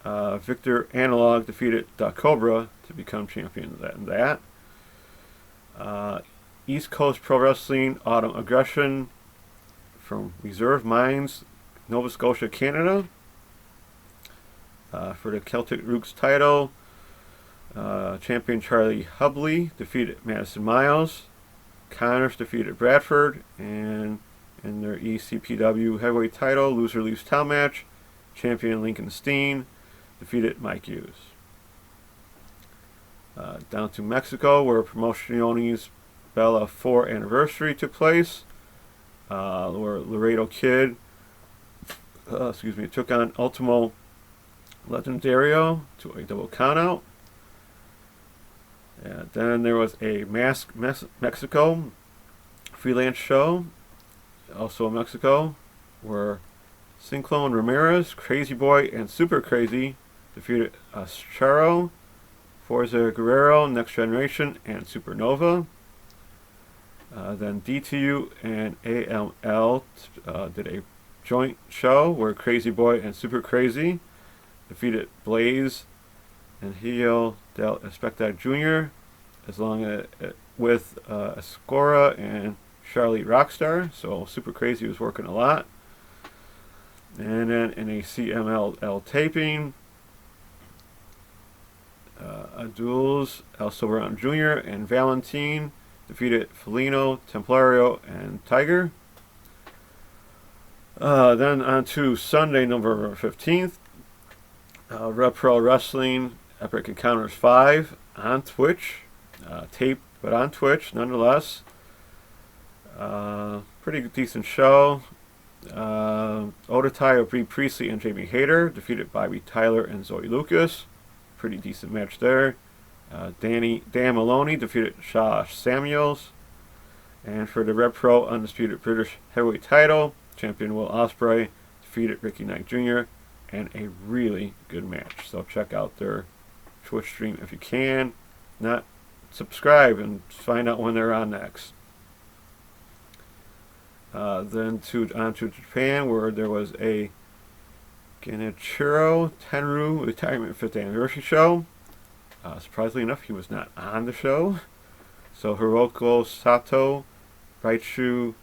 Victor Analog defeated Da Cobra to become champion in that. East Coast Pro Wrestling Autumn Aggression from Reserve Mines, Nova Scotia, Canada. For the Celtic Roots title, champion Charlie Hubley defeated Madison Miles. Connors defeated Bradford. And in their ECPW heavyweight title, loser leaves town match, champion Lincoln Steen defeated Mike Hughes. Down to Mexico, where Promociones Bella 4 anniversary took place, where Laredo Kid took on Ultimo Legendario to a double countout. And then there was a Mexico freelance show, also in Mexico, where Cyclone Ramirez, Crazy Boy, and Super Crazy defeated Ascharo, Forza Guerrero, Next Generation, and Supernova. Then DTU and AML did a joint show where Crazy Boy and Super Crazy defeated Blaze and Heel del Espectac Jr. as long as with Escora and Charlie Rockstar. So Super Crazy was working a lot. And then in a CMLL taping, Aduls, El Soberan Jr. and Valentine defeated Felino, Templario, and Tiger. Then on to Sunday, November 15th. Rev Pro Wrestling Epic Encounters 5 on Twitch. Taped, but on Twitch nonetheless. Pretty decent show. Odatai, Bree Priestley, and Jamie Hayter defeated Bobby Tyler and Zoe Lucas. Pretty decent match there. Dan Maloney defeated Shaw Samuels. And for the Rev Pro Undisputed British Heavyweight title, champion Will Ospreay defeated Ricky Knight Jr. and a really good match. So check out their Twitch stream if you can. Not subscribe and find out when they're on next. Then on to Japan, where there was a Genichiro Tenru Retirement 5th Anniversary show. Surprisingly enough, he was not on the show. So Hiroko Sato, Raichu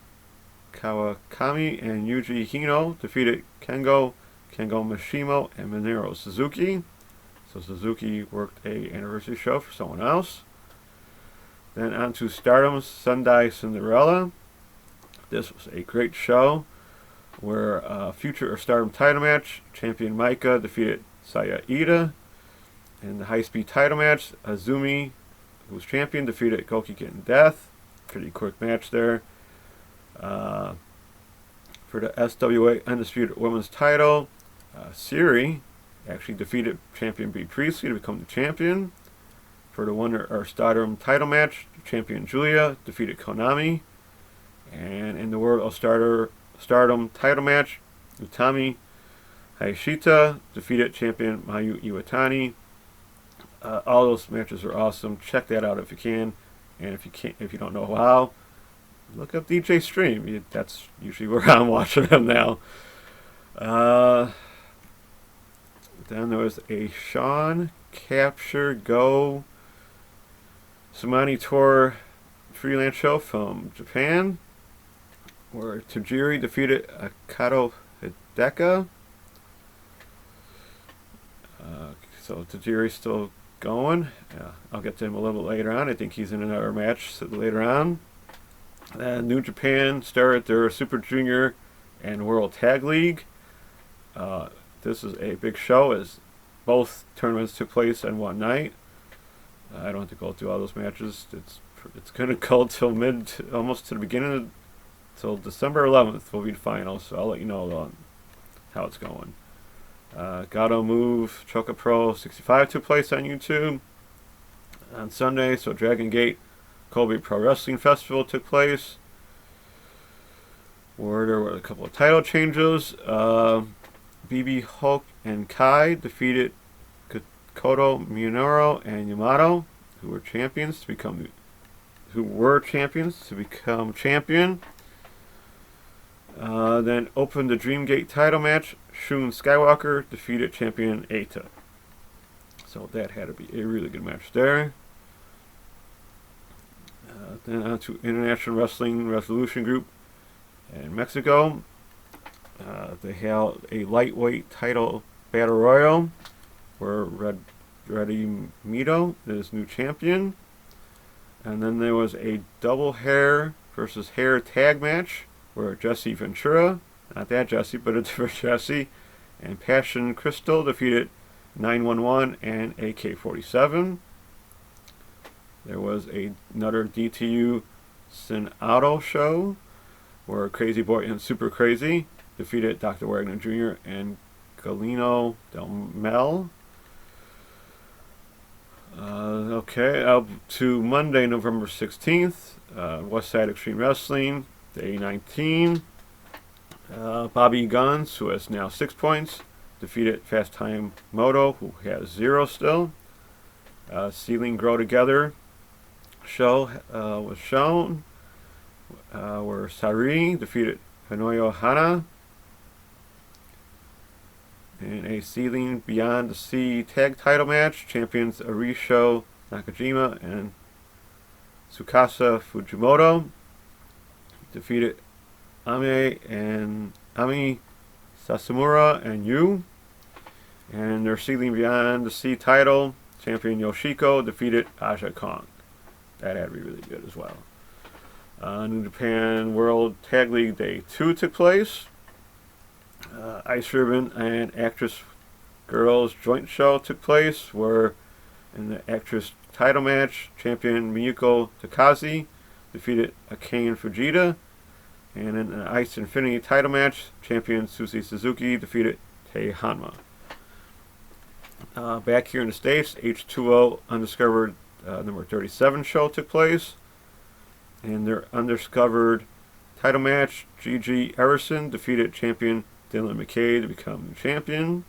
Kawakami, and Yuji Hino defeated Kengo Mishimo, and Minoru Suzuki. So Suzuki worked a anniversary show for someone else. Then on to Stardom's Sendai Cinderella. This was a great show where Future of Stardom title match, champion Maika defeated Saya Ida. In the high-speed title match, Azumi, who was champion, defeated Goki Getting Death. Pretty quick match there. For the SWA Undisputed Women's title, Siri actually defeated champion B. Priestley to become the champion. For the Wonder or Stardom title match, champion Julia defeated Konami. And in the World of Stardom title match, Utami Hayashita defeated champion Mayu Iwatani. All those matches are awesome. Check that out if you can. And if you don't know how, look up DJ Stream. That's usually where I'm watching them now. Then there was a Sean Capture Go Sumani Tour freelance show from Japan, where Tajiri defeated Akato Hideka. So Tajiri's still going. I'll get to him a little bit later on. I think he's in another match later on. New Japan started their Super Junior and World Tag League. This is a big show as both tournaments took place on one night. I don't have to go through all those matches. It's going to go till almost to the beginning, till December 11th will be the finals. So I'll let you know how it's going. Gato Move Choka Pro 65 took place on YouTube on Sunday. So Dragon Gate Kobe Pro Wrestling Festival took place, where there were a couple of title changes. BB Hulk and Kai defeated Koto Minoru and Yamato, who were champions to become champion. Then opened the Dream Gate title match. Shun Skywalker defeated champion Eita. So that had to be a really good match there. Then on to International Wrestling Resolution Group in Mexico. They held a lightweight title battle royal where Reddy Mito is new champion. And then there was a double hair versus hair tag match where Jesse Ventura, not that Jesse, but a different Jesse, and Passion Crystal defeated 911 and AK-47. There was another DTU Sin Auto show where Crazy Boy and Super Crazy defeated Dr. Wagner Jr. and Galeno Del Mel. Up to Monday, November 16th, Westside Extreme Wrestling, Day 19. Bobby Guns, who has now 6 points, defeated Fast Time Moto, who has 0 still. Ceiling Grow Together show was shown, where Sari defeated Hanoyo Hana. In a Ceiling Beyond the Sea tag title match, champions Arisho Nakajima and Tsukasa Fujimoto defeated Ami Sasamura and Yu. And their Ceiling Beyond the Sea title, champion Yoshiko defeated Aja Kong. That had to be really good as well. New Japan World Tag League Day 2 took place. Ice Ribbon and Actress Girls Joint Show took place, where in the Actress title match, champion Miyuko Takashi defeated Akane Fujita. And in an Ice Infinity title match, champion Susie Suzuki defeated Tei Hanma. Back here in the States, H2O Undiscovered number 37 show took place. And their Undiscovered title match, Gigi Everson defeated champion Dylan McKay to become new champion.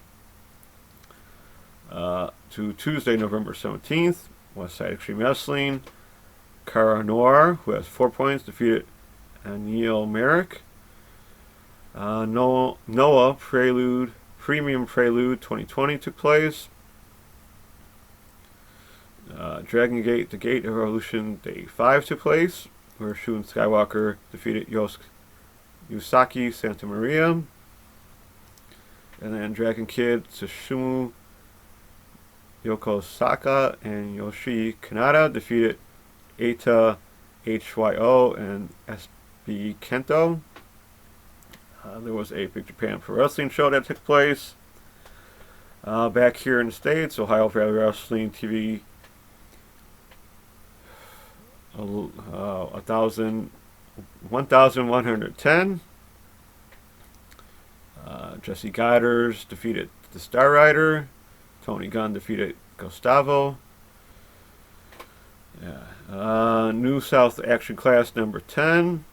To Tuesday, November 17th, Westside Extreme Wrestling, Cara Noir, who has 4 points, defeated Neil Merrick. Noah Premium Prelude 2020 took place. Dragon Gate, The Gate of Evolution Day 5 took place, where Shun Skywalker defeated Yusaki Santa Maria. And then Dragon Kid, Tsushima Yokosaka and Yoshi Kanada defeated Eita, HYO, and SB Kento. There was a Big Japan Pro Wrestling show that took place. Back here in the States, Ohio Valley Wrestling TV 1110. Jesse Goddard defeated the Star Rider. Tony Gunn defeated Gustavo. New South Action Class number 10,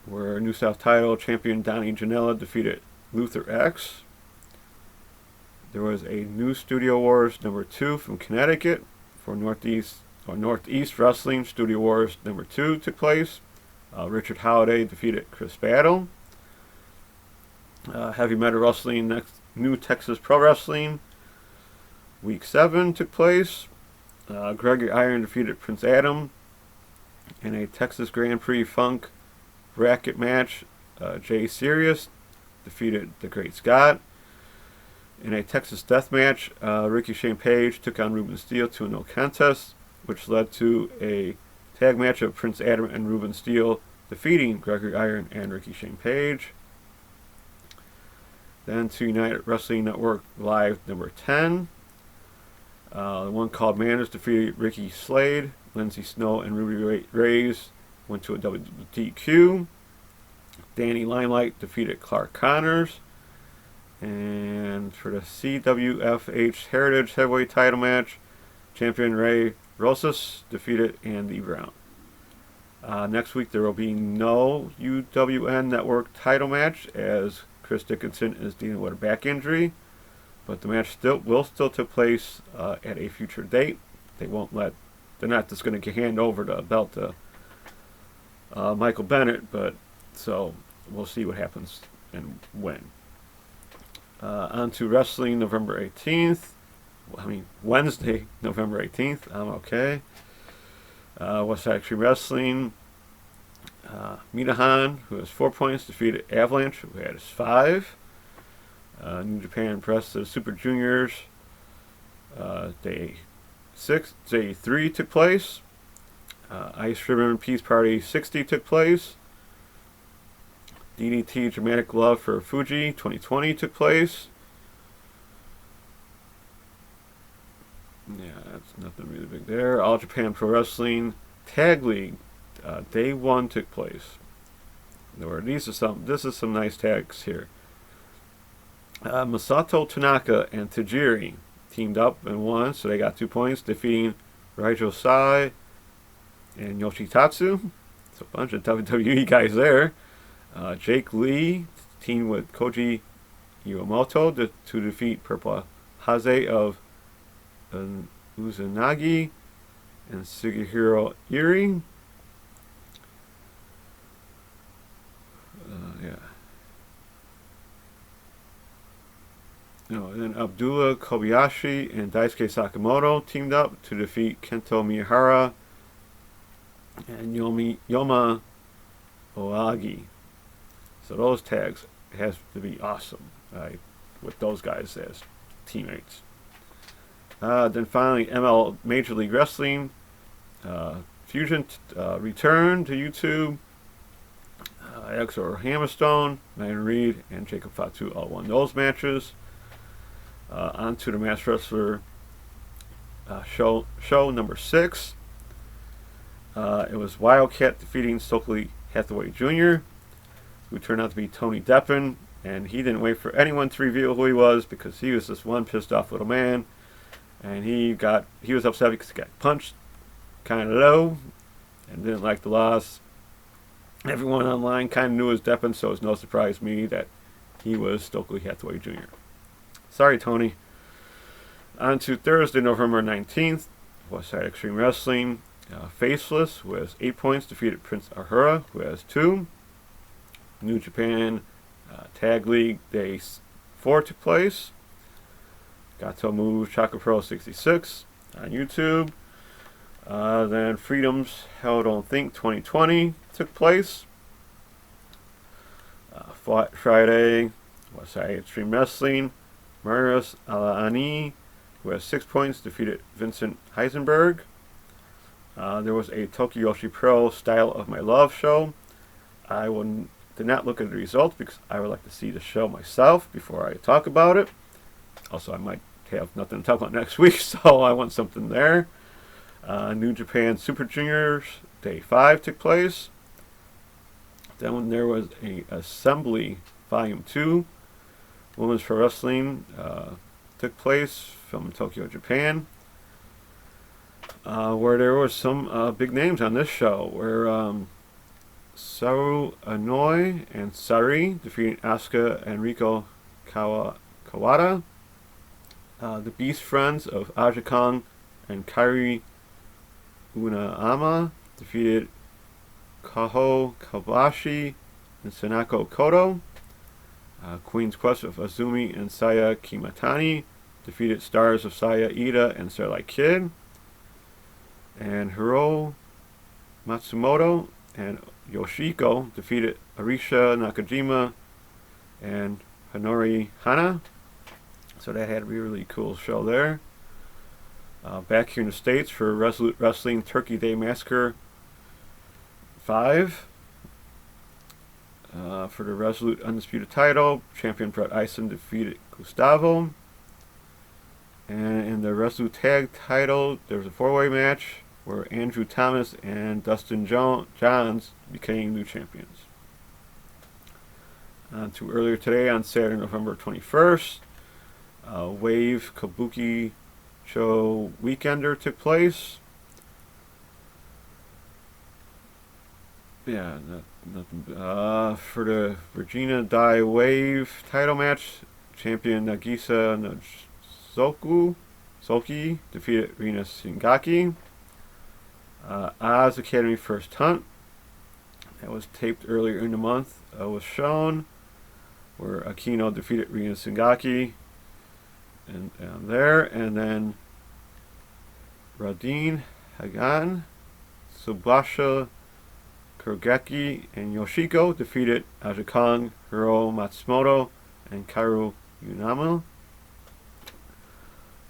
where New South title champion Donnie Janela defeated Luther X. There was a New Studio Wars number 2 from Connecticut for Northeast Wrestling. Studio Wars number 2 took place. Richard Holiday defeated Chris Battle. Heavy Metal Wrestling, New Texas Pro Wrestling, Week 7 took place. Gregory Iron defeated Prince Adam in a Texas Grand Prix Funk bracket match. Jay Sirius defeated The Great Scott. In a Texas Death match, Ricky Shane Page took on Ruben Steele to a no contest, which led to a tag match of Prince Adam and Ruben Steele defeating Gregory Iron and Ricky Shane Page. Then to United Wrestling Network Live number 10. The one called Manners defeated Ricky Slade. Lindsay Snow and Ruby Reyes went to a WDQ. Danny Limelight defeated Clark Connors. And for the CWFH Heritage Heavyweight title match, champion Ray Rosas defeated Andy Brown. Next week there will be no UWN Network title match as Chris Dickinson is dealing with a back injury, but the match will still take place at a future date. They're not just going to hand over the belt to Michael Bennett, but so we'll see what happens and when. On to wrestling November 18th. Wednesday, November 18th. I'm okay. West Side Extreme Wrestling. Minahan, who has 4 points, defeated Avalanche, who has 5. New Japan Press, the Super Juniors. Day 3 took place. Ice Ribbon Peace Party 60 took place. DDT Dramatic Love for Fuji 2020 took place. Yeah, that's nothing really big there. All Japan Pro Wrestling Tag League Day 1 took place. This is some nice tags here. Masato Tanaka and Tajiri teamed up and won, so they got 2 points, defeating Raijo Sai and Yoshitatsu. It's a bunch of WWE guys there. Jake Lee teamed with Koji Iwamoto to defeat Purple Haze of Uzanagi and Sugihiro Iri. Then Abdullah Kobayashi and Daisuke Sakamoto teamed up to defeat Kento Miyahara and Yoma Oagi. So those tags has to be awesome, with those guys as teammates. Then finally, ML Major League Wrestling Fusion returned to YouTube. Exor Hammerstone, Ryan Reed, and Jacob Fatu all won those matches. On to the Masked Wrestler show number 6. It was Wildcat defeating Stokely Hathaway Jr., who turned out to be Tony Deppen, and he didn't wait for anyone to reveal who he was because he was this one pissed off little man, and he was upset because he got punched kind of low and didn't like the loss. Everyone online kind of knew it was Deppen, so it's no surprise to me that he was Stokely Hathaway Jr. Sorry, Tony. On to Thursday, November 19th, Westside Extreme Wrestling. Faceless, who has 8 points, defeated Prince Ahura, who has 2. New Japan Tag League Day 4 took place. Gato Move Chakra Pro 66 on YouTube. Then Freedom's Hell Don't Think 2020 took place. Friday, Westside Extreme Wrestling. Marius Alaani, who has 6 points, defeated Vincent Heisenberg. There was a Tokiyoshi Pro Style of My Love show. I did not look at the results because I would like to see the show myself before I talk about it. Also, I might have nothing to talk about next week, so I want something there. New Japan Super Juniors Day 5 took place. Then there was a Assembly Volume 2. Women's Pro Wrestling took place from Tokyo, Japan. Where there was some big names on this show, where Saru Anoi and Sari defeated Asuka and Riko Kawada. The Beast Friends of Aja Kong and Kairi Unaama defeated Kaho Kobashi and Sanako Koto. Queen's Quest of Azumi and Saya Kimatani defeated Stars of Saya Ida and Starlight Kid. And Hiro Matsumoto and Yoshiko defeated Arisha Nakajima and Hanori Hana. So that had a really cool show there. Back here in the States for Resolute Wrestling Turkey Day Massacre 5. For the Resolute Undisputed title, champion Brett Eisen defeated Gustavo. And in the Wrestle Tag title, there's a 4-way match where Andrew Thomas and Dustin Johns became new champions. On to earlier today, on Saturday, November 21st, Wave Kabuki Show Weekender took place. Yeah, nothing. For the Regina Dai Wave title match, champion Nagisa Soki defeated Rina Shingaki. Oz Academy First Hunt, that was taped earlier in the month, was shown, where Akino defeated Rina Shingaki. And there, and then Radin Hagan, Subasha Kurogaki, and Yoshiko defeated Aja Kong, Hiro Matsumoto, and Kaoru Unama.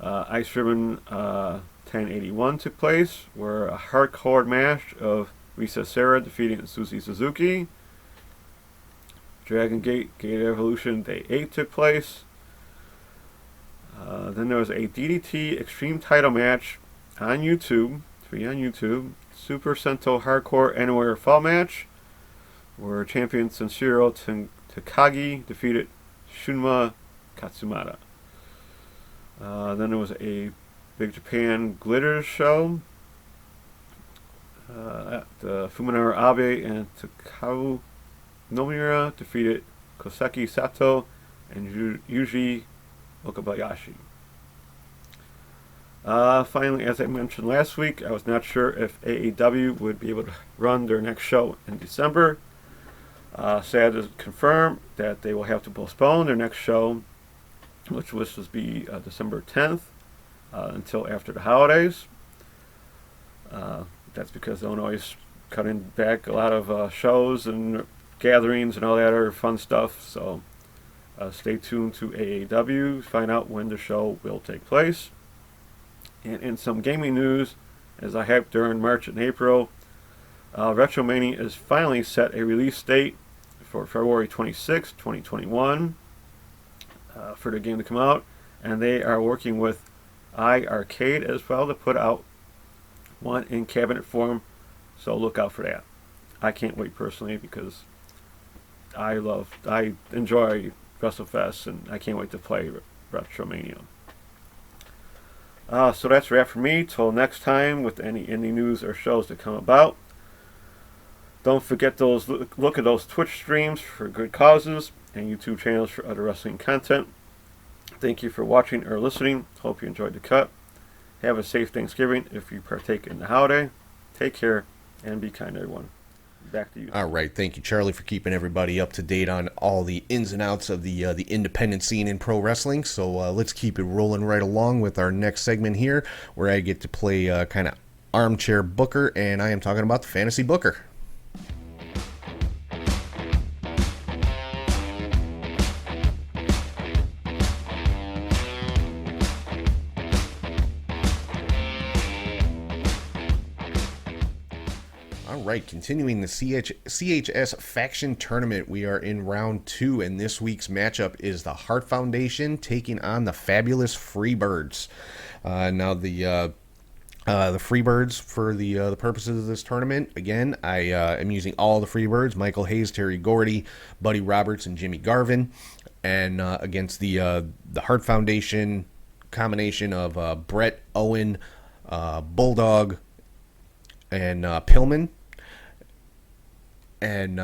Ice Ribbon 1081 took place, where a hardcore match of Risa Sera defeating Susie Suzuki. Dragon Gate Evolution Day 8 took place. Then there was a DDT Extreme title match on YouTube, free on YouTube. Super Sento Hardcore Anywhere Fall match, where champion Senshiro Takagi defeated Shunma Katsumata. Then there was a Big Japan Glitter show. Fuminara Abe and Takao Nomura defeated Koseki Sato and Yuji Okabayashi. Finally, as I mentioned last week, I was not sure if AEW would be able to run their next show in December. Sad to confirm that they will have to postpone their next show, which was supposed to be December 10th, until after the holidays. That's because Illinois is cutting back a lot of shows and gatherings and all that other fun stuff. So stay tuned to AEW to find out when the show will take place. And in some gaming news, as I hyped during March and April, Retromania has finally set a release date for February 26, 2021, for the game to come out. And they are working with iArcade as well to put out one in cabinet form, so look out for that. I can't wait personally because I enjoy WrestleFest, and I can't wait to play Retromania. So that's a wrap for me. Till next time with any indie news or shows that come about. Don't forget look at those Twitch streams for good causes and YouTube channels for other wrestling content. Thank you for watching or listening. Hope you enjoyed the cut. Have a safe Thanksgiving if you partake in the holiday. Take care and be kind, everyone. Back to you. All right, thank you, Charlie, for keeping everybody up to date on all the ins and outs of the independent scene in pro wrestling. So let's keep it rolling right along with our next segment here, where I get to play kind of armchair booker, and I am talking about the fantasy booker. Right, continuing the CHS Faction Tournament, we are in round 2, and this week's matchup is the Hart Foundation taking on the Fabulous Freebirds. Now the Freebirds, for the purposes of this tournament, again, I am using all the Freebirds: Michael Hayes, Terry Gordy, Buddy Roberts, and Jimmy Garvin, and against the Hart Foundation combination of Brett, Owen, Bulldog, and Pillman. And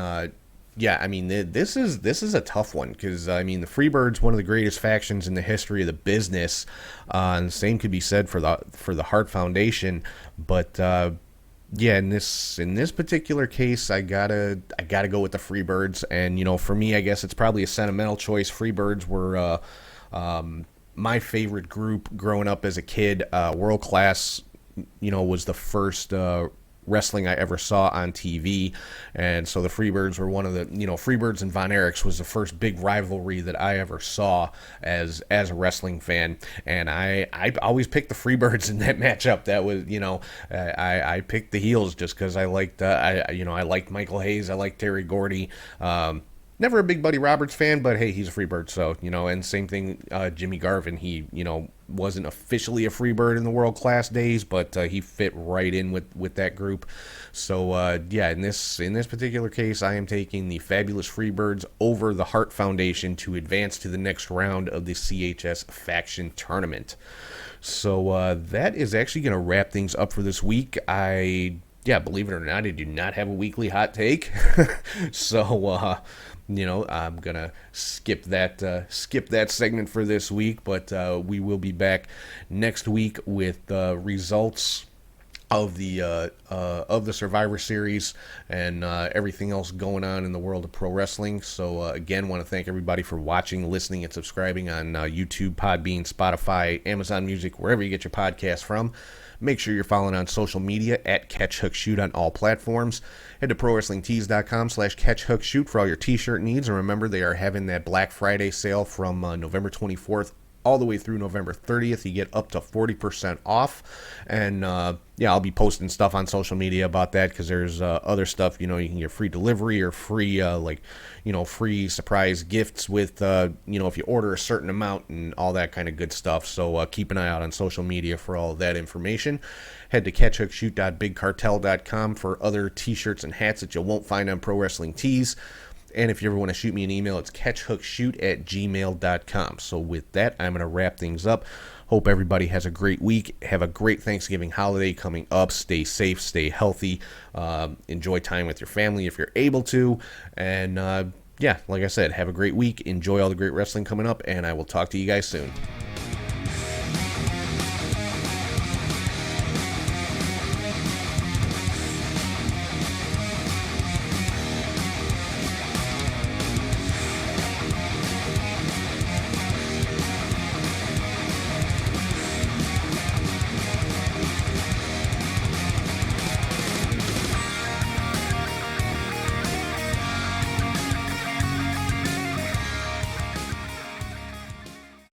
yeah, I mean, this is a tough one because I mean the Freebirds, one of the greatest factions in the history of the business, and the same could be said for the Hart Foundation. But yeah, in this particular case, I gotta go with the Freebirds. And you know, for me, I guess it's probably a sentimental choice. Freebirds were my favorite group growing up as a kid. World Class, you know, was the first wrestling I ever saw on TV, and so the Freebirds were one of the, you know, Freebirds and Von Erichs was the first big rivalry that I ever saw as a wrestling fan, and I always picked the Freebirds in that matchup. That was, you know, I picked the heels just because I liked I liked Michael Hayes, I liked Terry Gordy. never a big Buddy Roberts fan, but hey, he's a Freebird, so, and same thing, Jimmy Garvin, he, wasn't officially a Freebird in the world class days, but he fit right in with that group. So, yeah, in this particular case, I am taking the Fabulous Freebirds over the Hart Foundation to advance to the next round of the CHS Faction Tournament. So, that is actually going to wrap things up for this week. Yeah, believe it or not, I do not have a weekly hot take. So, I'm gonna skip that segment for this week, but we will be back next week with results of the Survivor Series and everything else going on in the world of pro wrestling. So again, want to thank everybody for watching, listening, and subscribing on YouTube, Podbean, Spotify, Amazon Music, wherever you get your podcasts from. Make sure you're following on social media at catchhookshoot on all platforms. Head to prowrestlingtees.com/catchhookshoot for all your t-shirt needs. And remember, they are having that Black Friday sale from November 24th all the way through November 30th. You get up to 40% off. And yeah, I'll be posting stuff on social media about that, because there's other stuff, you can get free delivery or free free surprise gifts with if you order a certain amount and all that kind of good stuff. So keep an eye out on social media for all of that information. Head to catchhookshoot.bigcartel.com for other t-shirts and hats that you won't find on Pro Wrestling Tees. And if you ever want to shoot me an email, it's catchhookshoot@gmail.com. So with that, I'm going to wrap things up. Hope everybody has a great week. Have a great Thanksgiving holiday coming up. Stay safe, stay healthy. Enjoy time with your family if you're able to. And yeah, like I said, have a great week. Enjoy all the great wrestling coming up, and I will talk to you guys soon.